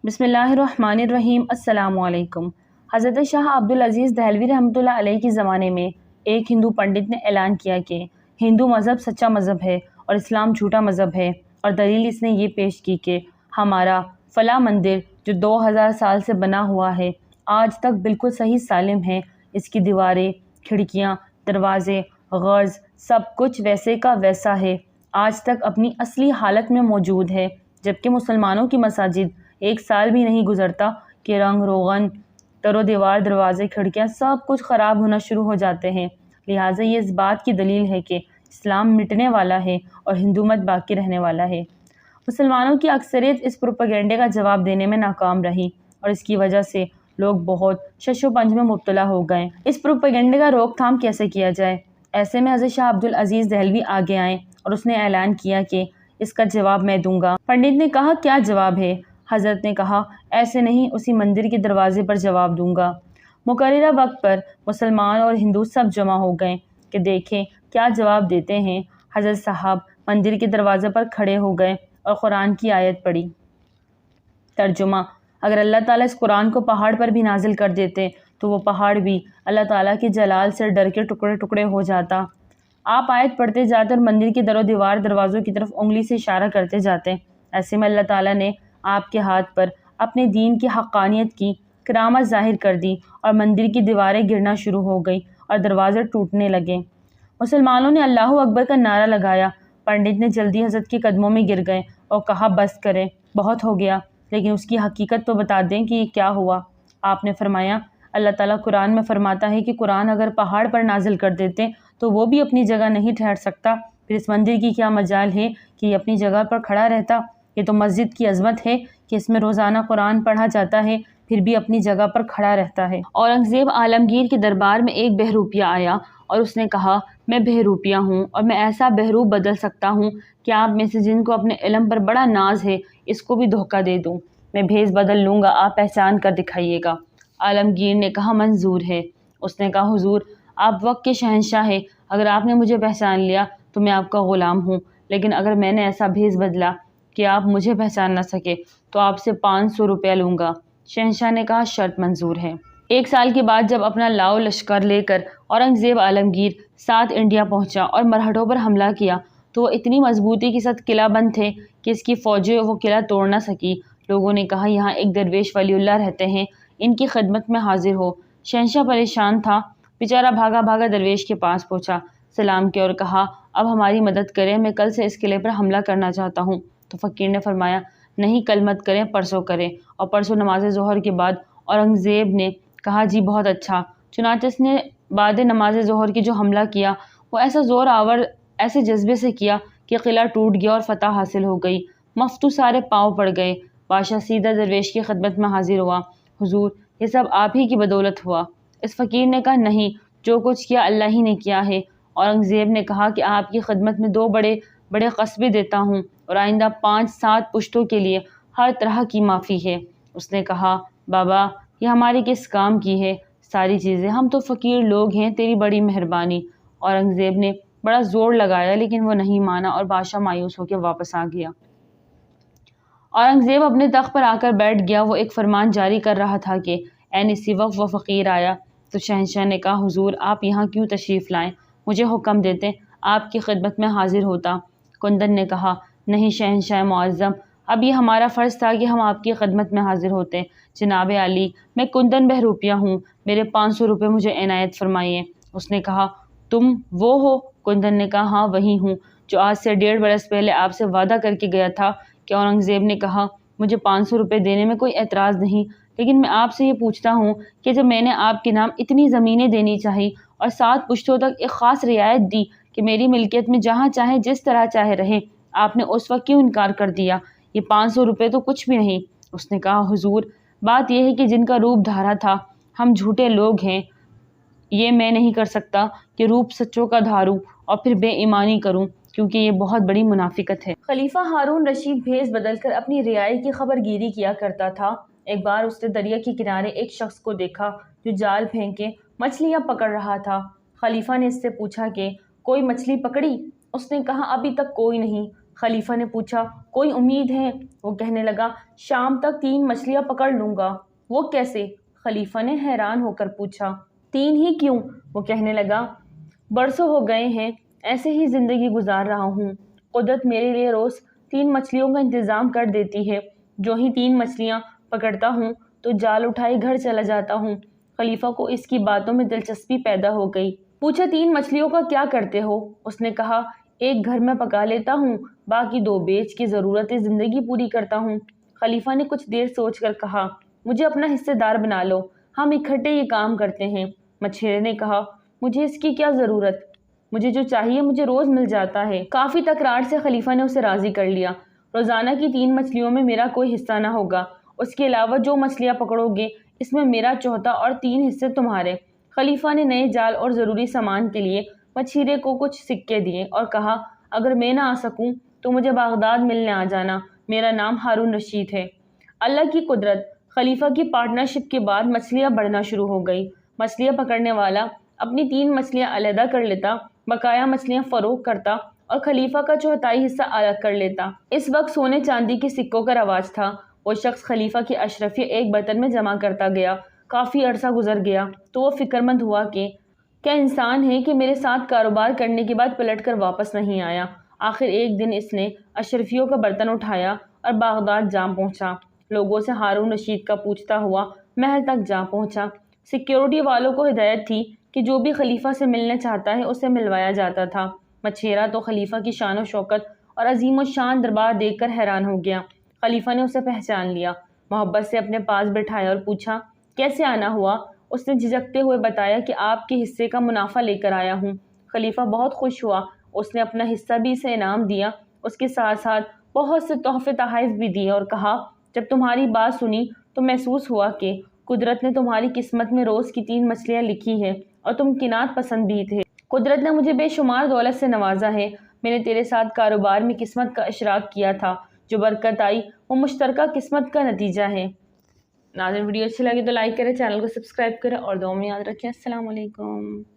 بسم اللہ الرحمن الرحیم۔ السلام علیکم۔ حضرت شاہ عبدالعزیز دہلوی رحمۃ اللہ علیہ کے زمانے میں ایک ہندو پنڈت نے اعلان کیا کہ ہندو مذہب سچا مذہب ہے اور اسلام جھوٹا مذہب ہے، اور دلیل اس نے یہ پیش کی کہ ہمارا فلاں مندر جو 2000 سال سے بنا ہوا ہے آج تک بالکل صحیح سالم ہے، اس کی دیواریں، کھڑکیاں، دروازے، غرض سب کچھ ویسے کا ویسا ہے، آج تک اپنی اصلی حالت میں موجود ہے، جبکہ مسلمانوں کی مساجد ایک سال بھی نہیں گزرتا کہ رنگ روغن، در و دیوار، دروازے، کھڑکیاں سب کچھ خراب ہونا شروع ہو جاتے ہیں۔ لہٰذا یہ اس بات کی دلیل ہے کہ اسلام مٹنے والا ہے اور ہندو مت باقی رہنے والا ہے۔ مسلمانوں کی اکثریت اس پروپیگنڈے کا جواب دینے میں ناکام رہی اور اس کی وجہ سے لوگ بہت شش و پنج میں مبتلا ہو گئے۔ اس پروپیگنڈے کا روک تھام کیسے کیا جائے؟ ایسے میں حضرت شاہ عبدالعزیز دہلوی آگے آئے اور اس نے اعلان کیا کہ اس کا جواب میں دوں گا۔ پنڈت نے کہا، کیا جواب ہے؟ حضرت نے کہا، ایسے نہیں، اسی مندر کے دروازے پر جواب دوں گا۔ مقررہ وقت پر مسلمان اور ہندو سب جمع ہو گئے کہ دیکھیں کیا جواب دیتے ہیں۔ حضرت صاحب مندر کے دروازے پر کھڑے ہو گئے اور قرآن کی آیت پڑھی۔ ترجمہ: اگر اللہ تعالیٰ اس قرآن کو پہاڑ پر بھی نازل کر دیتے تو وہ پہاڑ بھی اللہ تعالیٰ کے جلال سے ڈر کے ٹکڑے ٹکڑے ہو جاتا۔ آپ آیت پڑھتے جاتے اور مندر کی در و دیوار، دروازوں کی طرف انگلی سے اشارہ کرتے جاتے۔ ایسے میں اللہ تعالیٰ نے آپ کے ہاتھ پر اپنے دین کی حقانیت کی کرامت ظاہر کر دی اور مندر کی دیواریں گرنا شروع ہو گئی اور دروازے ٹوٹنے لگے۔ مسلمانوں نے اللہ اکبر کا نعرہ لگایا۔ پنڈت نے جلدی حضرت کے قدموں میں گر گئے اور کہا، بس کریں، بہت ہو گیا، لیکن اس کی حقیقت تو بتا دیں کہ یہ کیا ہوا۔ آپ نے فرمایا، اللہ تعالیٰ قرآن میں فرماتا ہے کہ قرآن اگر پہاڑ پر نازل کر دیتے تو وہ بھی اپنی جگہ نہیں ٹھہر سکتا، پھر اس مندر کی کیا مجال ہے کہ یہ اپنی جگہ پر کھڑا رہتا؟ یہ تو مسجد کی عظمت ہے کہ اس میں روزانہ قرآن پڑھا جاتا ہے، پھر بھی اپنی جگہ پر کھڑا رہتا ہے۔ اورنگزیب عالمگیر کے دربار میں ایک بہروپیہ آیا اور اس نے کہا، میں بہروپیہ ہوں اور میں ایسا بہروپ بدل سکتا ہوں کہ آپ میں سے جن کو اپنے علم پر بڑا ناز ہے اس کو بھی دھوکہ دے دوں۔ میں بھیس بدل لوں گا، آپ پہچان کر دکھائیے گا۔ عالمگیر نے کہا، منظور ہے۔ اس نے کہا، حضور آپ وقت کے شہنشاہ ہیں، اگر آپ نے مجھے پہچان لیا تو میں آپ کا غلام ہوں، لیکن اگر میں نے ایسا بھیس بدلا کہ آپ مجھے پہچان نہ سکے تو آپ سے 500 روپیہ لوں گا۔ شہنشاہ نے کہا، شرط منظور ہے۔ 1 سال کے بعد جب اپنا لاؤ لشکر لے کر اورنگزیب عالمگیر ساتھ انڈیا پہنچا اور مرہٹوں پر حملہ کیا تو وہ اتنی مضبوطی کے ساتھ قلعہ بند تھے کہ اس کی فوجیں وہ قلعہ توڑ نہ سکی۔ لوگوں نے کہا، یہاں ایک درویش ولی اللہ رہتے ہیں، ان کی خدمت میں حاضر ہو۔ شہنشاہ پریشان تھا، بیچارہ بھاگا بھاگا درویش کے پاس پہنچا، سلام کیا اور کہا، اب ہماری مدد کریں، میں کل سے اس قلعے پر حملہ کرنا چاہتا ہوں۔ تو فقیر نے فرمایا، نہیں، کل مت کریں، پرسوں کریں۔ اور پرسوں نماز ظہر کے بعد اورنگزیب نے کہا، جی بہت اچھا۔ چنانچہ اس نے بعد نماز ظہر کی جو حملہ کیا وہ ایسا زور آور، ایسے جذبے سے کیا کہ قلعہ ٹوٹ گیا اور فتح حاصل ہو گئی۔ مفتو سارے پاؤں پڑ گئے۔ بادشاہ سیدھا درویش کی خدمت میں حاضر ہوا، حضور یہ سب آپ ہی کی بدولت ہوا۔ اس فقیر نے کہا، نہیں، جو کچھ کیا اللہ ہی نے کیا ہے۔ اورنگزیب نے کہا کہ آپ کی خدمت میں 2 بڑے بڑے قصبے دیتا ہوں اور آئندہ 5-7 پشتوں کے لیے ہر طرح کی معافی ہے۔ اس نے کہا، بابا یہ ہماری کس کام کی ہے ساری چیزیں، ہم تو فقیر لوگ ہیں، تیری بڑی مہربانی۔ اورنگزیب نے بڑا زور لگایا لیکن وہ نہیں مانا اور بادشاہ مایوس ہو کے واپس آ گیا۔ اورنگزیب اپنے تخت پر آ کر بیٹھ گیا۔ وہ ایک فرمان جاری کر رہا تھا کہ عین اسی وقت وہ فقیر آیا تو شہنشاہ نے کہا، حضور آپ یہاں کیوں تشریف لائیں؟ مجھے حکم دیتے، آپ کی خدمت میں حاضر ہوتا۔ کندن نے کہا، نہیں شہنشاہ معظم، اب یہ ہمارا فرض تھا کہ ہم آپ کی خدمت میں حاضر ہوتے۔ جناب عالی، میں کندن بہروپیہ ہوں، میرے 500 روپے مجھے عنایت فرمائیے۔ اس نے کہا، تم وہ ہو؟ کندن نے کہا، ہاں وہی ہوں جو آج سے 1.5 برس پہلے آپ سے وعدہ کر کے گیا تھا۔ کہ اورنگزیب نے کہا، مجھے 500 روپے دینے میں کوئی اعتراض نہیں، لیکن میں آپ سے یہ پوچھتا ہوں کہ جب میں نے آپ کے نام اتنی زمینیں دینی چاہی اور 7 پشتوں تک ایک خاص رعایت دی کہ میری ملکیت میں جہاں چاہے جس طرح چاہے رہے، آپ نے اس وقت کیوں انکار کر دیا؟ یہ 500 روپے تو کچھ بھی نہیں۔ اس نے کہا، حضور بات یہ ہے کہ جن کا روپ دھارا تھا ہم جھوٹے لوگ ہیں، یہ میں نہیں کر سکتا کہ روپ سچوں کا دھاروں اور پھر بے ایمانی کروں، کیونکہ یہ بہت بڑی منافقت ہے۔ خلیفہ ہارون رشید بھیس بدل کر اپنی رعایا کی خبر گیری کیا کرتا تھا۔ ایک بار اس نے دریا کے کنارے ایک شخص کو دیکھا جو جال پھینکے مچھلیاں پکڑ رہا تھا۔ خلیفہ نے اس سے پوچھا کہ کوئی مچھلی پکڑی؟ اس نے کہا، ابھی تک کوئی نہیں۔ خلیفہ نے پوچھا کوئی امید ہے؟ وہ کہنے لگا شام تک 3 مچھلیاں پکڑ لوں گا۔ وہ کیسے؟ خلیفہ نے حیران ہو کر پوچھا۔ 3 ہی کیوں؟ وہ کہنے لگا برسوں ہو گئے ہیں ایسے ہی زندگی گزار رہا ہوں، قدرت میرے لیے روز 3 مچھلیوں کا انتظام کر دیتی ہے، جو ہی 3 مچھلیاں پکڑتا ہوں تو جال اٹھائے گھر چلا جاتا ہوں۔ خلیفہ کو اس کی باتوں میں دلچسپی پیدا ہو گئی۔ پوچھا 3 مچھلیوں کا کیا کرتے ہو؟ اس نے کہا ایک گھر میں پکا لیتا ہوں، باقی 2 بیچ کے ضرورت زندگی پوری کرتا ہوں۔ خلیفہ نے کچھ دیر سوچ کر کہا مجھے اپنا حصے دار بنا لو، ہم اکٹھے یہ کام کرتے ہیں۔ مچھیرے نے کہا مجھے اس کی کیا ضرورت، مجھے جو چاہیے مجھے روز مل جاتا ہے۔ کافی تکرار سے خلیفہ نے اسے راضی کر لیا۔ روزانہ کی 3 مچھلیوں میں میرا کوئی حصہ نہ ہوگا، اس کے علاوہ جو مچھلیاں پکڑو گے اس میں میرا چوتھا اور 3 حصے تمہارے۔ خلیفہ نے نئے جال اور ضروری سامان کے لیے مچھیرے کو کچھ سکے دیے اور کہا اگر میں نہ آ سکوں تو مجھے بغداد ملنے آ جانا، میرا نام ہارون رشید ہے۔ اللہ کی قدرت، خلیفہ کی پارٹنرشپ کے بعد مچھلیاں بڑھنا شروع ہو گئی۔ مچھلیاں پکڑنے والا اپنی 3 مچھلیاں علیحدہ کر لیتا، بقایا مچھلیاں فروخت کرتا اور خلیفہ کا چوتھائی حصہ الگ کر لیتا۔ اس وقت سونے چاندی کے سکوں کا رواج تھا۔ وہ شخص خلیفہ کی اشرفیہ ایک برتن میں جمع کرتا گیا۔ کافی عرصہ گزر گیا تو وہ فکر مند ہوا کہ کیا انسان ہے کہ میرے ساتھ کاروبار کرنے کے بعد پلٹ کر واپس نہیں آیا۔ آخر ایک دن اس نے اشرفیوں کا برتن اٹھایا اور بغداد جا پہنچا۔ لوگوں سے ہارون رشید کا پوچھتا ہوا محل تک جا پہنچا۔ سیکیورٹی والوں کو ہدایت تھی کہ جو بھی خلیفہ سے ملنا چاہتا ہے اسے ملوایا جاتا تھا۔ مچھیرا تو خلیفہ کی شان و شوکت اور عظیم و شان دربار دیکھ کر حیران ہو گیا۔ خلیفہ نے اسے پہچان لیا، محبت سے اپنے پاس بٹھایا اور پوچھا کیسے آنا ہوا؟ اس نے جھجکتے ہوئے بتایا کہ آپ کے حصے کا منافع لے کر آیا ہوں۔ خلیفہ بہت خوش ہوا، اس نے اپنا حصہ بھی اسے انعام دیا، اس کے ساتھ ساتھ بہت سے تحفے تحائف بھی دیے اور کہا جب تمہاری بات سنی تو محسوس ہوا کہ قدرت نے تمہاری قسمت میں روز کی 3 مچھلیاں لکھی ہیں اور تم قناعت پسند بھی تھے۔ قدرت نے مجھے بے شمار دولت سے نوازا ہے، میں نے تیرے ساتھ کاروبار میں قسمت کا اشراک کیا تھا، جو برکت آئی وہ مشترکہ قسمت کا نتیجہ ہے۔ ناظرین ویڈیو اچھی لگی تو لائک کریں، چینل کو سبسکرائب کریں اور دعاؤں میں یاد رکھیں۔ السلام علیکم۔